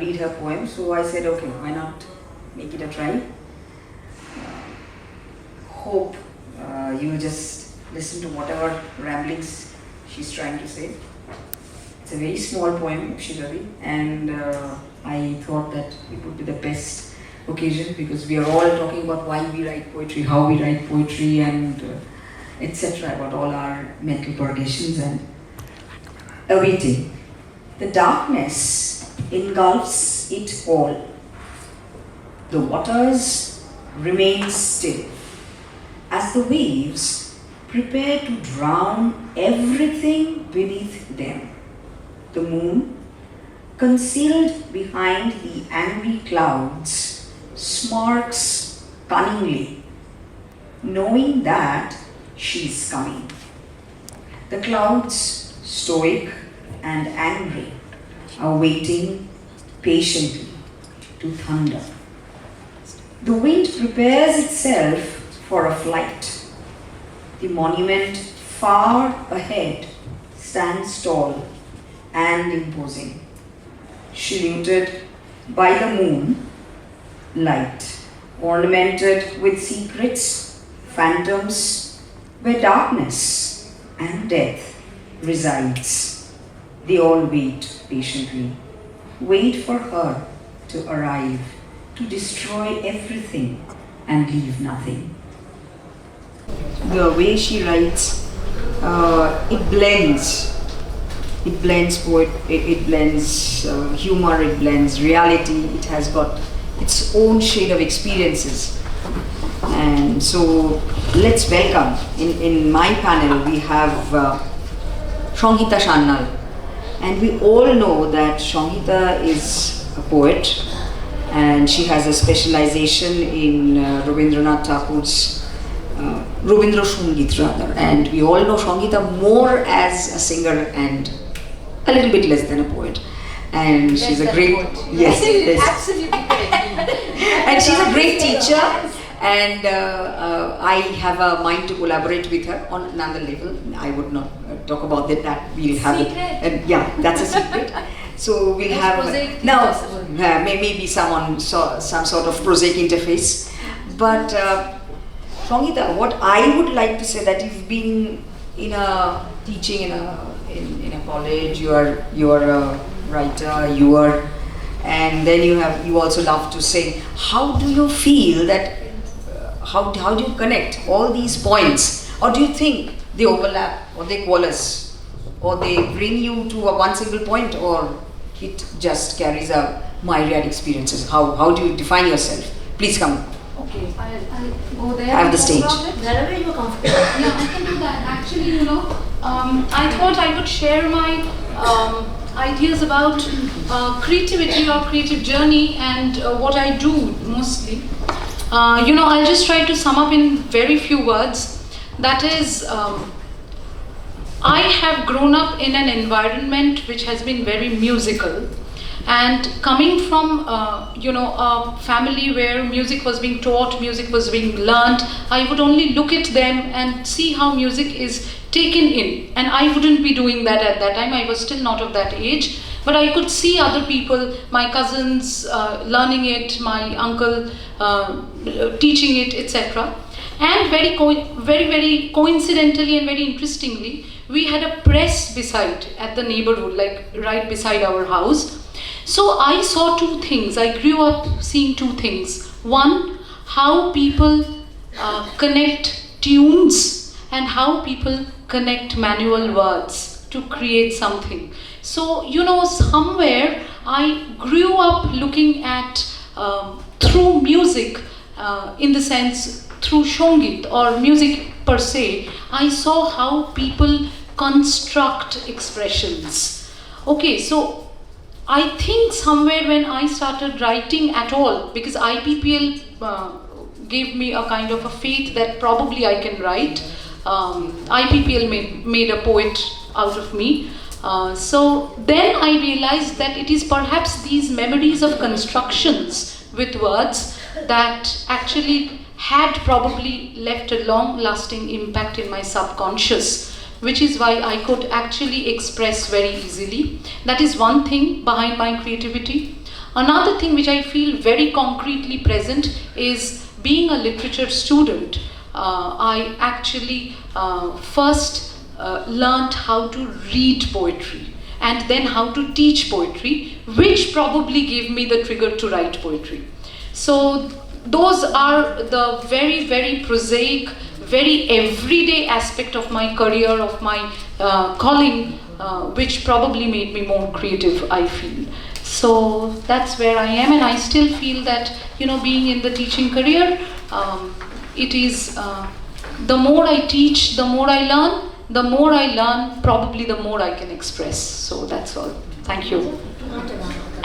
read her poem. So I said, okay, why not make it a try? Hope you just listen to whatever ramblings she's trying to say. It's a very small poem, Shiravi, and I thought that it would be the best occasion because we are all talking about why we write poetry, how we write poetry, and etc. about all our mental purgations and awaiting. The darkness engulfs it all. The waters remain still as the waves prepare to drown everything beneath them. The moon, concealed behind the angry clouds, smirks cunningly, knowing that she's coming. The clouds, stoic and angry, are waiting patiently to thunder. The wind prepares itself for a flight. The monument far ahead stands tall and imposing, saluted by the moon light, ornamented with secrets, phantoms, where darkness and death resides. They all wait patiently, wait for her to arrive, to destroy everything and leave nothing. The way she writes, it blends it blends humor, it blends reality, it has got its own shade of experiences. And so let's welcome, in my panel we have Shongita Shannal, and we all know that Shongita is a poet and she has a specialization in Rabindranath Tagore's Rabindra Sangeet rather, and we all know Shongita more as a singer and a little bit less than a poet, and she's a great Absolutely correct. and she's a great teacher, and I have a mind to collaborate with her on another level. I would not talk about that we'll have it, yeah, that's a secret. So we'll have now maybe some sort of prosaic interface, but Shongita, what I would like to say that you've been in a teaching in a college, you are a writer, and then you also love to sing. How do you feel that? How do you connect all these points, or do you think they overlap, or they coalesce, or they bring you to one single point, or it just carries a myriad experiences? How do you define yourself? Please come. Okay, I'll go there. I have the stage. Wherever you are comfortable. Yeah, I can do that. Actually, I thought I would share my ideas about creativity or creative journey and what I do mostly. I'll just try to sum up in very few words. That is, I have grown up in an environment which has been very musical. And coming from a family where music was being taught, music was being learned, I would only look at them and see how music is taken in. And I wouldn't be doing that at that time. I was still not of that age. But I could see other people, my cousins learning it, my uncle teaching it, etc. And very, very coincidentally and very interestingly, we had a press beside at the neighborhood, like right beside our house. So I saw two things. I grew up seeing two things. One, how people connect tunes and how people connect manual words to create something. So, somewhere I grew up looking at through music, in the sense through Sangeet or music per se, I saw how people construct expressions. Okay, so I think somewhere when I started writing at all, because IPPL gave me a kind of a faith that probably I can write. IPPL made a poet out of me. So then I realized that it is perhaps these memories of constructions with words that actually had probably left a long-lasting impact in my subconscious, which is why I could actually express very easily. That is one thing behind my creativity. Another thing which I feel very concretely present is being a literature student. I actually first learned how to read poetry and then how to teach poetry, which probably gave me the trigger to write poetry. So those are the very, very prosaic, very everyday aspect of my career, of my calling, which probably made me more creative, I feel. So that's where I am, and I still feel that, being in the teaching career, it is, the more I teach, the more I learn, probably the more I can express. So that's all. Thank you.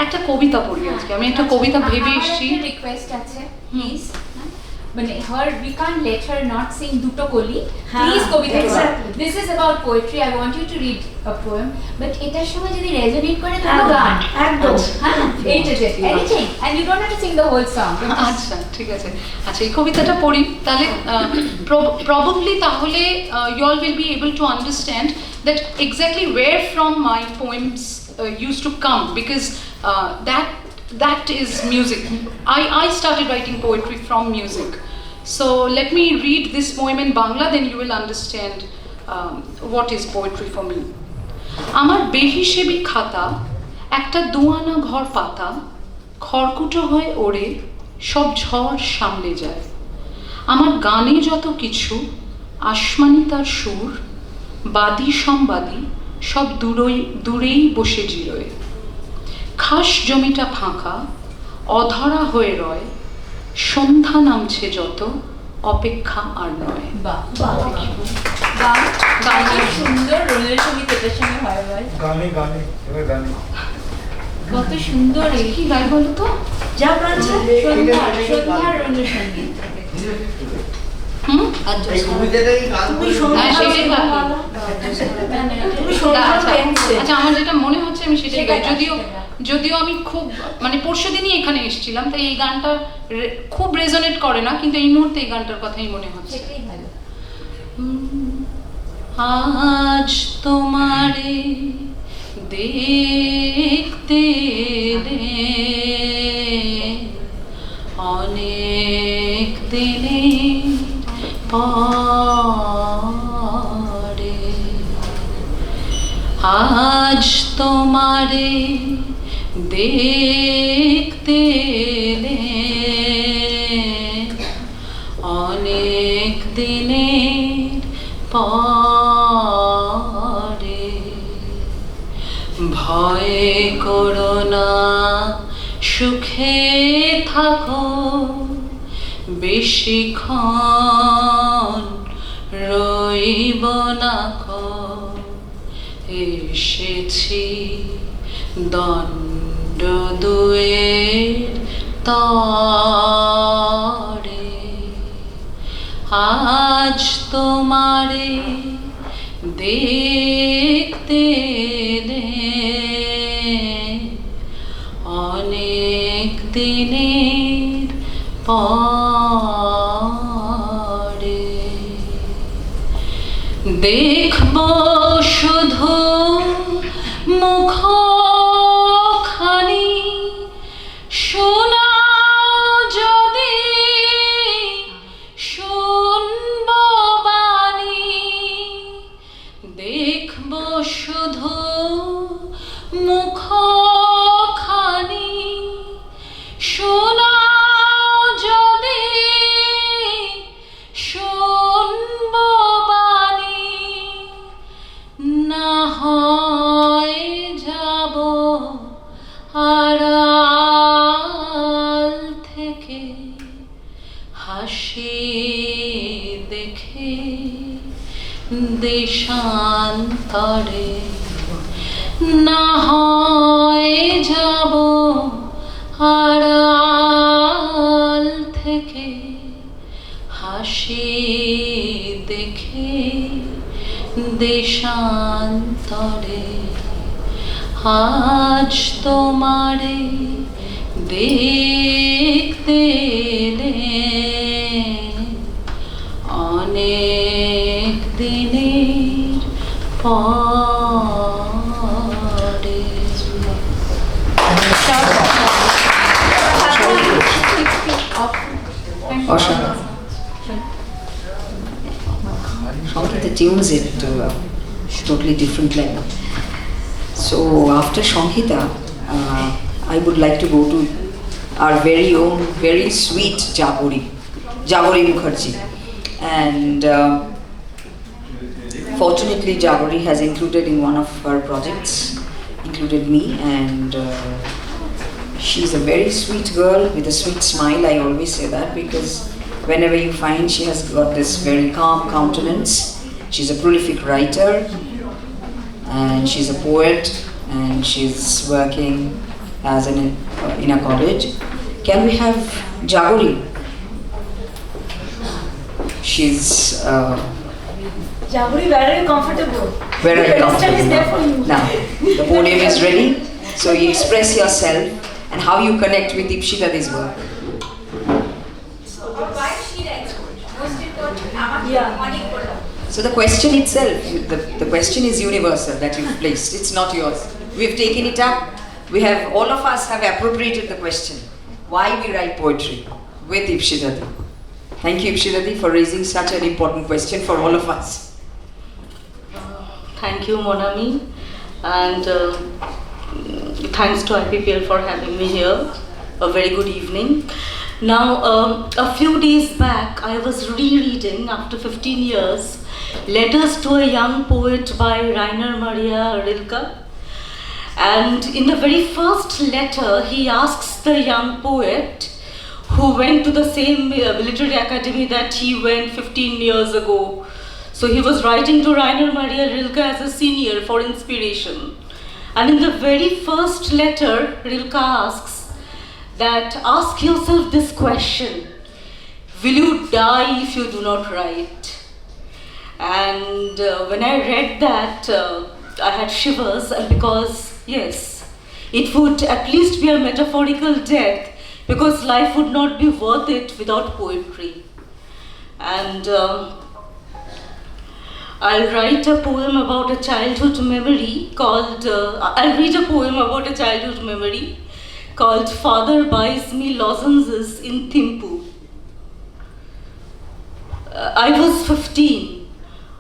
একটা কবিতা পড়ি আজকে, আমি একটা কবিতা ভেবে এসেছি। Request আছে please, মানে her we can't let her not sing দুটো কলি, প্লিজ কবিতা পড়ো। This is about poetry, I want you to read a poem, but এটার সময় যদি রেজোনেট করে দুটো গান একদম, হ্যাঁ এইটা anything, and you don't have to sing the whole song. আচ্ছা ঠিক আছে, আচ্ছা এই কবিতাটা পড়ি তাহলে, probably তাহলে you all will be able to understand that exactly where from my poems used to come, because that is music. I started writing poetry from music. So let me read this poem in Bangla, then you will understand what is poetry for me. আমার বেহিসেবি খাতা একটা দুয়ানা ঘর পাতা, খড়কুটো হয়ে ওড়ে সব ঝড় সামলে যায়। আমার গানে যত কিছু আসমানি তার সুর, বাদী সম্বাদী সব দূরেই বসে জিরোয়। খাস জমিটা ফাঁকা অধরা হয়ে রয়, সন্ধ্যা নামছে যত অপেক্ষা আর নয়। সুন্দর রোলের সঙ্গীত এটার সঙ্গে হয় বল, গানে কত সুন্দর। কি গাই বলো তো? যা প্রাঞ্জল, সন্ধ্যার রোলের সঙ্গীত। আচ্ছা আমার যেটা মনে হচ্ছে আমি সেটাই গাই, যদিও আমি খুব মানে পরশু দিনই এখানে এসেছিলাম, তাই এই গানটা খুব রেজোনেট করে না, কিন্তু এই মুহূর্তে এই গানটার কথাই মনে হচ্ছে। আজ তোমারে দেখতে অনেক দিনের পরে, আজ তোমারে দেখতে অনেক দিনের পরে, ভয় করো না সুখে থাকো বেশিক্ষণ রইব না কো, এসেছি দণ্ড দুয়ের তরে, আজ তোমারে দেখতে অনেক দিনের পরে, দেখব শুধু মুখখানি, শোনাও যদি শুনব বাণী, দেখব শুধু মুখখানি, শোনাও যদি শুনব বাণী, না হয় যাব আড়াল থেকে হাসি দেখে দেশান্তরে, না হয় যাব আড়াল থেকে হাসি দেখে দেশান্তরে, আজ তোমারে দেখতে অনেক দিনের পরে। Or Shankita tunes it to a totally different level. So after Shankita, I would like to go to our very own, very sweet Jagori Mukherjee. And fortunately, Jagori has included in one of her projects, included me, and she's a very sweet girl with a sweet smile. I always say that because whenever you find she has got this very calm countenance. She's a prolific writer, and she's a poet, and she's working as in a college. Can we have Jagori? She's Jagori, where are you comfortable? Where are you comfortable? Is there for you. Now, the podium is ready. So you express yourself and how you connect with Ipshitadi's work. So the question itself, the question is universal that you've placed. It's not yours. We've taken it up. All of us have appropriated the question. Why we write poetry with Ipshitadi. Thank you, Ipshitadi, for raising such an important question for all of us. Thank you, Monami, and thanks to IPPL for having me here. A very good evening. Now, a few days back, I was rereading, after 15 years, Letters to a Young Poet by Rainer Maria Rilke. And in the very first letter, he asks the young poet, who went to the same military academy that he went 15 years ago. So he was writing to Rainer Maria Rilke as a senior for inspiration. And in the very first letter, Rilke asks that, ask yourself this question: will you die if you do not write? And when I read that, I had shivers, because yes, it would at least be a metaphorical death, because life would not be worth it without poetry. And I'll write a poem about a childhood memory called, I'll read a poem about a childhood memory called Father Buys Me Lozenges in Thimphu. I was 15,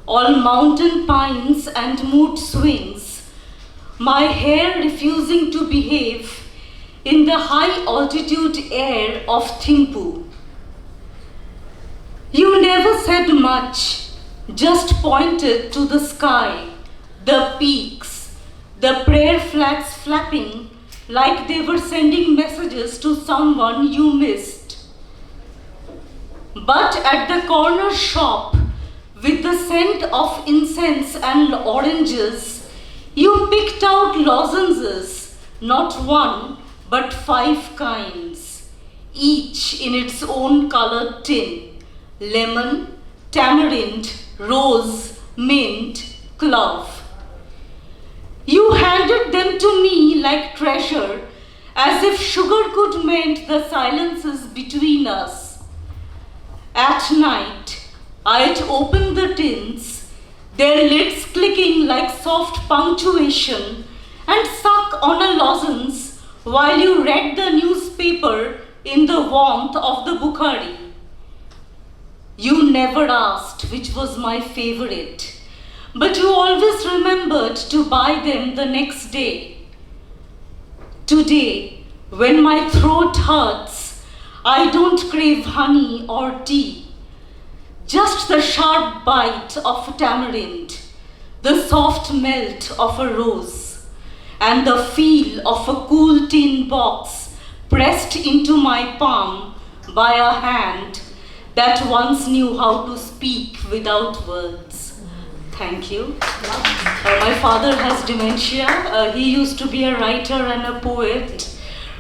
all mountain pines and mood swings, my hair refusing to behave in the high altitude air of Thimphu. You never said much, just pointed to the sky, the peaks, the prayer flags flapping like they were sending messages to someone you missed. But at the corner shop, with the scent of incense and oranges, you picked out lozenges, not one, but 5 kinds, each in its own colored tin: lemon, tamarind, rose, mint, clove. You handed them to me like treasure, as if sugar could mend the silences between us. At night, I'd open the tins, their lids clicking like soft punctuation, and suck on a lozenge while you read the newspaper in the warmth of the Bukhari. You never asked which was my favorite, but you always remembered to buy them the next day. Today, when my throat hurts, I don't crave honey or tea, just the sharp bite of a tamarind, the soft melt of a rose, and the feel of a cool tin box pressed into my palm by a hand that once knew how to speak without words. Thank you. My father has dementia. He used to be a writer and a poet.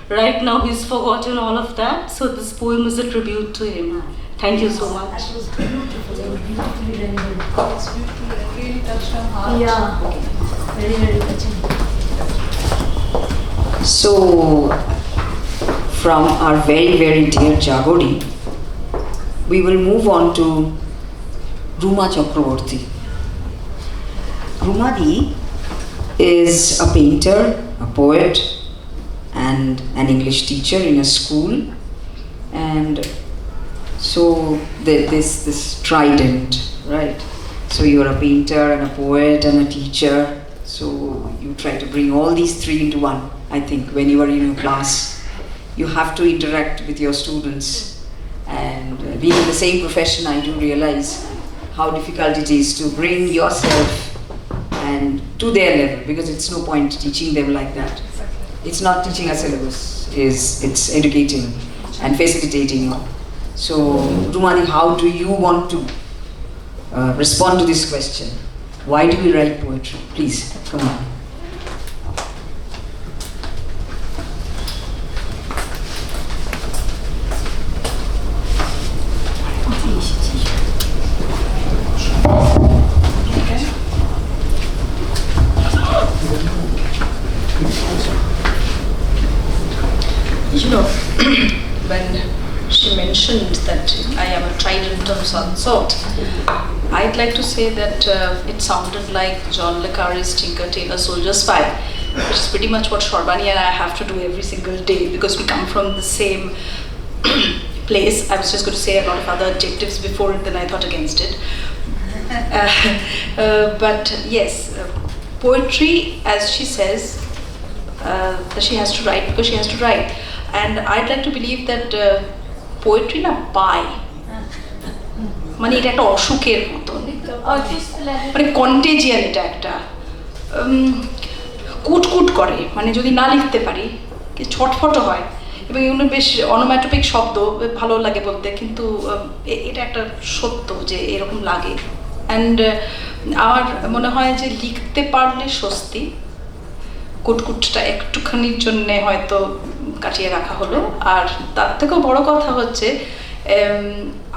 Right now he's forgotten all of that, so this poem is a tribute to him. Thank you so much. That was beautiful. Beautifully rendered. It's beautiful. It really touched our heart. Yeah. Very, very touching. So, from our very, very dear Jagori, we will move on to Ruma Chakraborty. Rumadi is a painter, a poet, and an English teacher in a school, and So this trident, right? So you're a painter and a poet and a teacher. So you try to bring all these three into one. I think when you are in your class, you have to interact with your students. And being in the same profession, I do realize how difficult it is to bring yourself and to their level, because it's no point teaching them like that. It's not teaching a syllabus, it's educating and facilitating. So, Rumani, how do you want to respond to this question? Why do we write poetry? Please, come on. You know, when she mentioned that I am a trident of some sort, I'd like to say that it sounded like John le Carre's Tinker Tailor Soldier Spy, which is pretty much what Shorbani and I have to do every single day because we come from the same place. I was just going to say a lot of other adjectives before it, then I thought against it. But yes, poetry, as she says, that she has to write because she has to write. And I'd like to believe that poetry na পায় মানে এটা একটা অসুখের মতন মানে কন্টেজিয়ান এটা একটা কুটকুট করে মানে যদি না লিখতে পারি ছটফট হয় এবং এগুলো বেশ অনোম্যাটোপিক শব্দ ভালো লাগে বলতে কিন্তু এটা একটা সত্য যে এরকম লাগে অ্যান্ড আমার মনে হয় যে লিখতে পারলে স্বস্তি কুটকুটটা একটুখানির জন্যে হয়তো কাটিয়ে রাখা হলো আর তার থেকেও বড় কথা হচ্ছে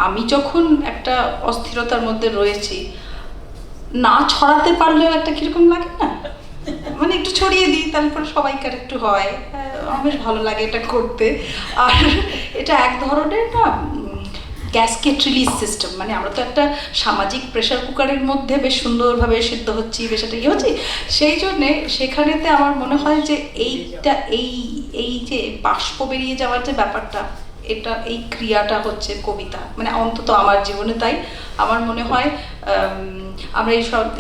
আমি যখন একটা অস্থিরতার মধ্যে রয়েছি না ছড়াতে পারলেও একটা কিরকম লাগে না মানে একটু ছড়িয়ে দিই তারপরে সবাইকার একটু হয় আমার বেশ ভালো লাগে এটা করতে আর এটা এক ধরনের না গ্যাসকেট রিলিজ সিস্টেম মানে আমরা তো একটা সামাজিক প্রেশার কুকারের মধ্যে বেশ সুন্দরভাবে সিদ্ধ হচ্ছি বেশ একটা ইয়ে হচ্ছি সেই জন্যে সেখানেতে আমার মনে হয় যে এইটা এই যে বাষ্প বেরিয়ে যাওয়ার যে ব্যাপারটা এটা এই ক্রিয়াটা হচ্ছে কবিতা মানে অন্তত আমার জীবনে তাই আমার মনে হয় আমরা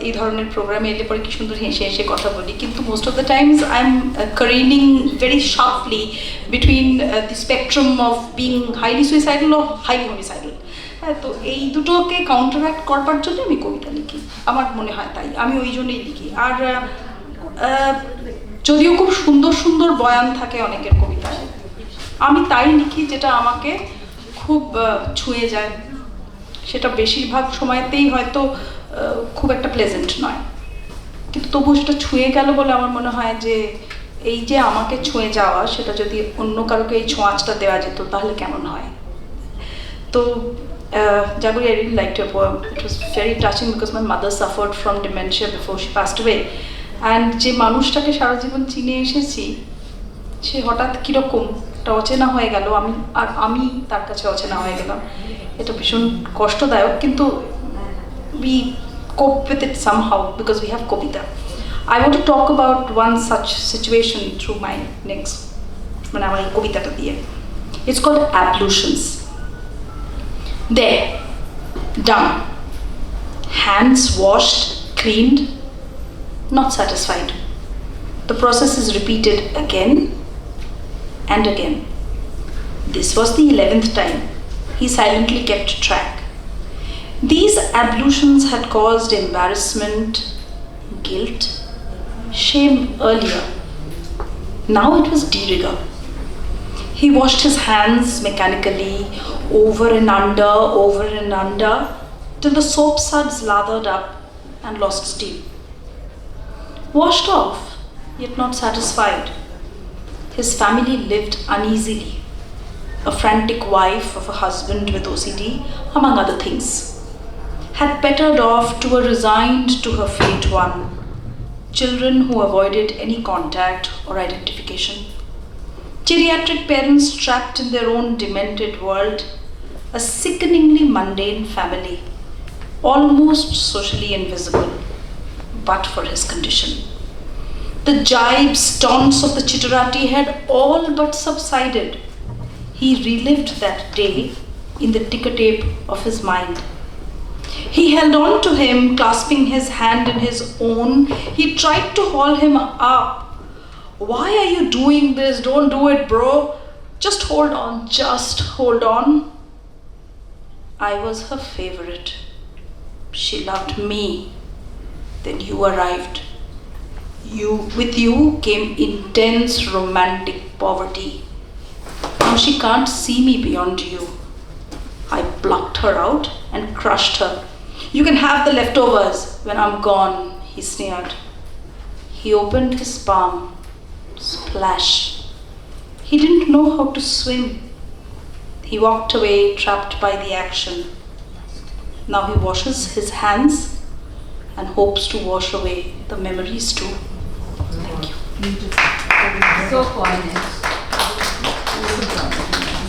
এই ধরনের প্রোগ্রামে এলে পরে কি সুন্দর হেসে হেসে কথা বলি কিন্তু most of the times I am careening very sharply between the spectrum of being highly suicidal ও হাইলি হোমিসাইডাল হ্যাঁ তো এই দুটোকে কাউন্টারঅ্যাক্ট করবার জন্য আমি কবিতা লিখি আমার মনে হয় তাই আমি ওই জন্যই লিখি আর যদিও খুব সুন্দর সুন্দর বয়ান থাকে অনেকের কবিতায় আমি তাই লিখি যেটা আমাকে খুব ছুঁয়ে যায় সেটা বেশিরভাগ সময়তেই হয়তো খুব একটা প্লেজেন্ট নয় কিন্তু তবুও সেটা ছুঁয়ে গেল বলে আমার মনে হয় যে এই যে আমাকে ছুঁয়ে যাওয়া সেটা যদি অন্য কারোকে এই ছোঁয়াচটা দেওয়া যেত তাহলে কেমন হয় তো Jaguri, I really liked your poem. It was very touching because my mother suffered from dementia before she passed away. And যে মানুষটাকে সারা জীবন চিনে এসেছি সে হঠাৎ কীরকম একটা অচেনা হয়ে গেল আমি তার কাছে অচেনা হয়ে গেলাম এটা ভীষণ কষ্টদায়ক কিন্তু we cope with it somehow because we have Kabita I want to talk about one such situation through my next মানে আমার এই কবিতাটা দিয়ে It's called ablutions There, done, hands washed, cleaned, not satisfied. The process is repeated again and again. This was the 11th time. He silently kept track. These ablutions had caused embarrassment, guilt, shame earlier. Now it was de rigueur. He washed his hands mechanically, over and under, till the soap suds lathered up and lost steam. Washed off, yet not satisfied. His family lived uneasily. A frantic wife of a husband with OCD, among other things, had pettered off to a resigned to her fate one. Children who avoided any contact or identification. Geriatric parents trapped in their own demented world, a sickeningly mundane family, almost socially invisible, but for his condition. The jibes, taunts of the chitterati had all but subsided. He relived that day in the ticker tape of his mind. He held on to him, clasping his hand in his own. He tried to haul him up. Why are you doing this? Don't do it, bro. Just hold on, just hold on. I was her favorite. She loved me. Then you arrived. With you came intense romantic poverty. Now she can't see me beyond you. I plucked her out and crushed her. You can have the leftovers when I'm gone, he sneered. He opened his palm. Splash. He didn't know how to swim. He walked away, trapped by the action. Now he washes his hands and hopes to wash away the memories too. Thank you. So poignant.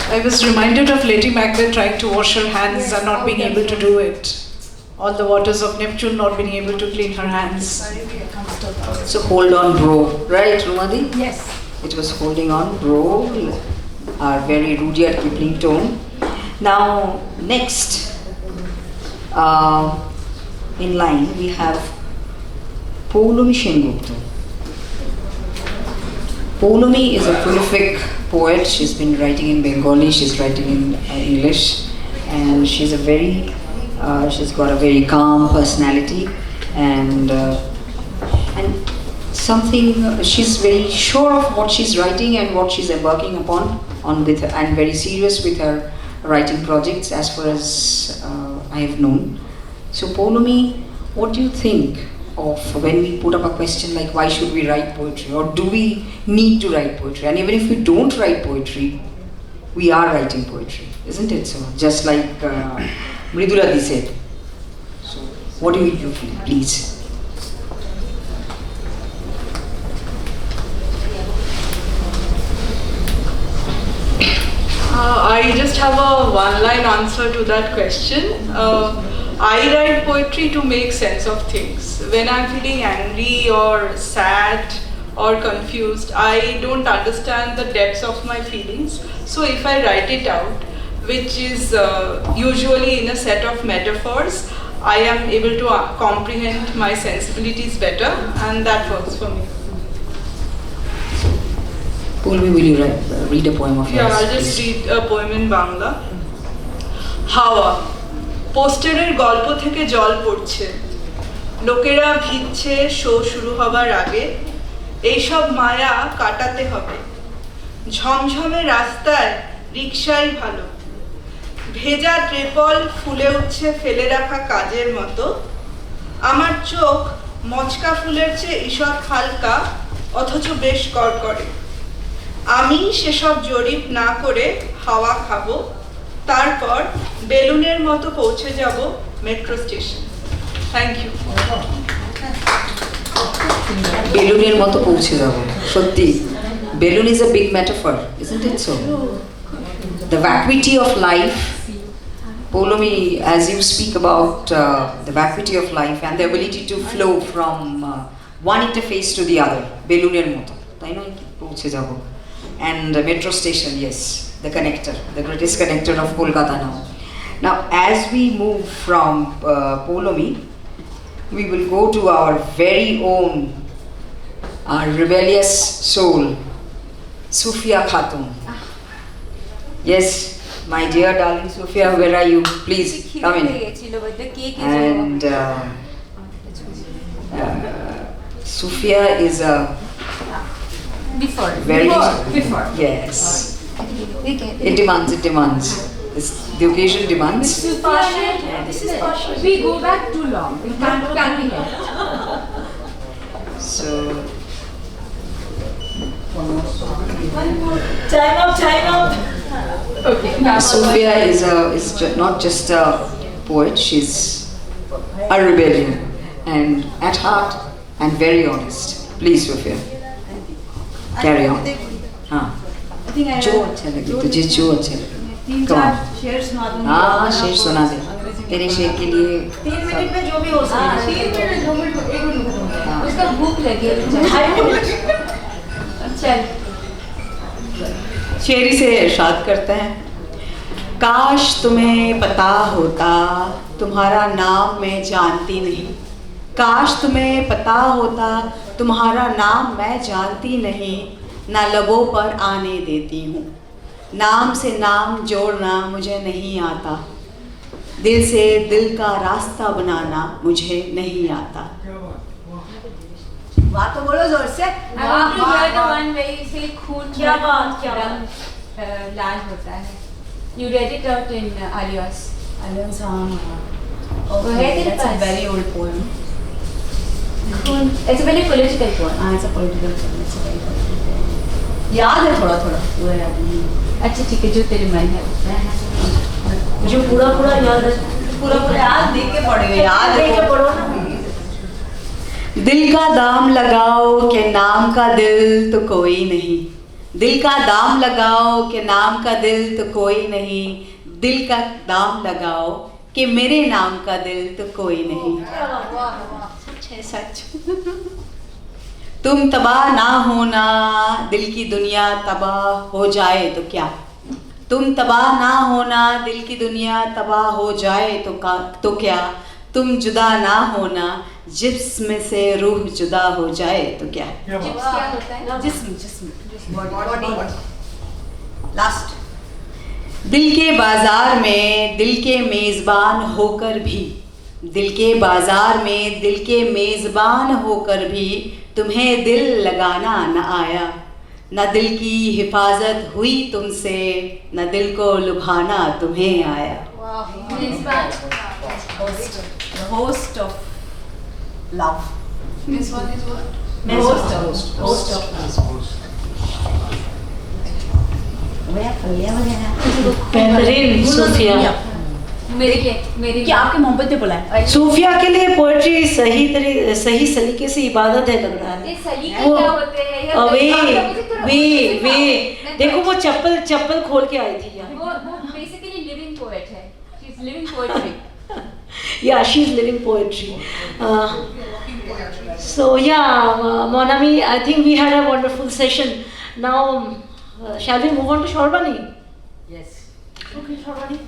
I was reminded of Lady Macbeth trying to wash her hands and not being able to do it. All the waters of Neptune not being able to clean her hands. So hold on, bro. Right, Rumadi? Yes. It was holding on, bro. Our very Rudyard Kipling tone. Now, next in line we have Poulomi Sengupta. Poulomi is a prolific poet. She's been writing in Bengali, she's writing in English, and she's she's got a very calm personality, and something, she's very sure of what she's writing and what she's embarking upon with her, and very serious with her writing projects as far as I have known. So Poulomi, what do you think of when we put up a question like why should we write poetry, or do we need to write poetry? And even if we don't write poetry, we are writing poetry, isn't it so? Just like Mridula Di said. So what do you feel, please? I just have a one-line answer to that question. I write poetry to make sense of things. When I'm feeling angry or sad or confused, I don't understand the depths of my feelings. So if I write it out, which is usually in a set of metaphors, I am able to comprehend my sensibilities better, and that works for me. Poulomi, will you read a poem of yours? Yeah, I'll just read a poem in Bangla. হাওয়া পোস্টারের গল্প থেকে জল পড়ছে, লোকেরা ভিজছে show শুরু হবার আগে, এইসব মায়া কাটাতে হবে, ঝমঝমে রাস্তায় রিকশাই ভালো, ভেজা ট্রেপল ফুলে উঠছে ফেলে রাখা কাজের মতো, আমার চোখ মচকা ফুলের চেয়ে ঈষৎ হালকা অথচ বেশ কড়কড়ে, আমি সেসব জরিপ না করে হাওয়া খাবো, তারপর বেলুনের মতো পৌঁছে যাব মেট্রো স্টেশন। Thank you. বেলুনের মতো পৌঁছে যাব, সত্যি balloon is a big metaphor, isn't it so? The vacuity of life. Poulomi, as you speak about the vacuity of life and the ability to flow from one interface to the other, বেলুনের মতো, তাই নয় কি পৌঁছে যাব? And the metro station, yes, the connector, the greatest connector of Kolkata now. Now, as we move from Poulomi, we will go to our very own, our rebellious soul, Sufia Khatun. Yes, my dear darling Sufia, where are you? Please come in. And Sufia is a Before. Yes. It demands. The occasion demands. This is partial. We go back too long. We can't be here. So Time up. Okay. Now Sufia is not just a poet, she's a rebellion, and at heart and very honest. Please Sufia, carry on. हाँ, जो अच्छा लगे तुझे, जो अच्छा लगे। Come on. शेर सुना दूंगी। हाँ, शेर सुना दे। तेरे शेर के लिए 3 मिनट में जो भी हो सके। 3 मिनट 2 मिनट 1 मिनट उसका भूख लगी है। चल शेरी से इरशाद करते हैं, काश तुम्हें पता होता तुम्हारा नाम मैं जानती नहीं, काश तुम्हें पता होता तुम्हारा नाम मैं जानती नहीं, ना लबों पर आने देती हूँ, नाम से नाम जोड़ना मुझे नहीं आता, दिल से दिल का रास्ता बनाना मुझे नहीं आता। वाह तो बोलो जोर से। I want to hear the one where you say खून क्या बात, क्या रंग लाल होता है. You read it out in Alias. Alliance, वो है तेरे that's a pass? very old poem. खून. It's a very political poem. It's a political poem. It's a very political poem. याद है थोड़ा थोड़ा, पूरा याद नहीं। अच्छा ठीक है, जो तेरे मन है. मुझे पूरा पूरा याद है, पूरा पूरा याद देख के पढ़ेगा, याद देख के पढ़ो ना। दिल का दाम लगाओ कि नाम का दिल तो कोई नहीं, दिल का दाम लगाओ कि नाम का दिल तो कोई नहीं, दिल का दाम लगाओ कि मेरे नाम का दिल तो कोई नहीं। सच है सच। तुम तबाह ना होना, दिल की दुनिया तबाह हो जाए तो क्या, तुम तबाह ना होना, दिल की दुनिया तबाह हो जाए तो क्या, तुम जुदा ना होना, जिस्म से रूह जुदा हो जाए तो क्या। Chips क्या होता है? जिस्म बॉडी लास्ट। दिल के बाजार में दिल के मेज़बान होकर भी, दिल के बाजार में दिल के मेज़बान होकर भी तुम्हें दिल लगाना न आया, न दिल की हिफाजत हुई तुमसे, न दिल को लुभाना तुम्हें आया। The host of love. This one is what? Host of love. बेहतरीन सूफिया। मेरे क्या आपके मोहब्बत ने बुलाया? सूफिया के लिए पोएट्री सही सलीके से इबादत है लग रहा है। ये सलीके क्या होते हैं? वे देखो वो चप्पल खोल के आई थी यार। वो basically living poet है. She's living poetry. Yeah, she's living poetry. So yeah, Monami, I think we had a wonderful session. Now, shall we move on to Shorbani? Yes. Okay, Shorbani.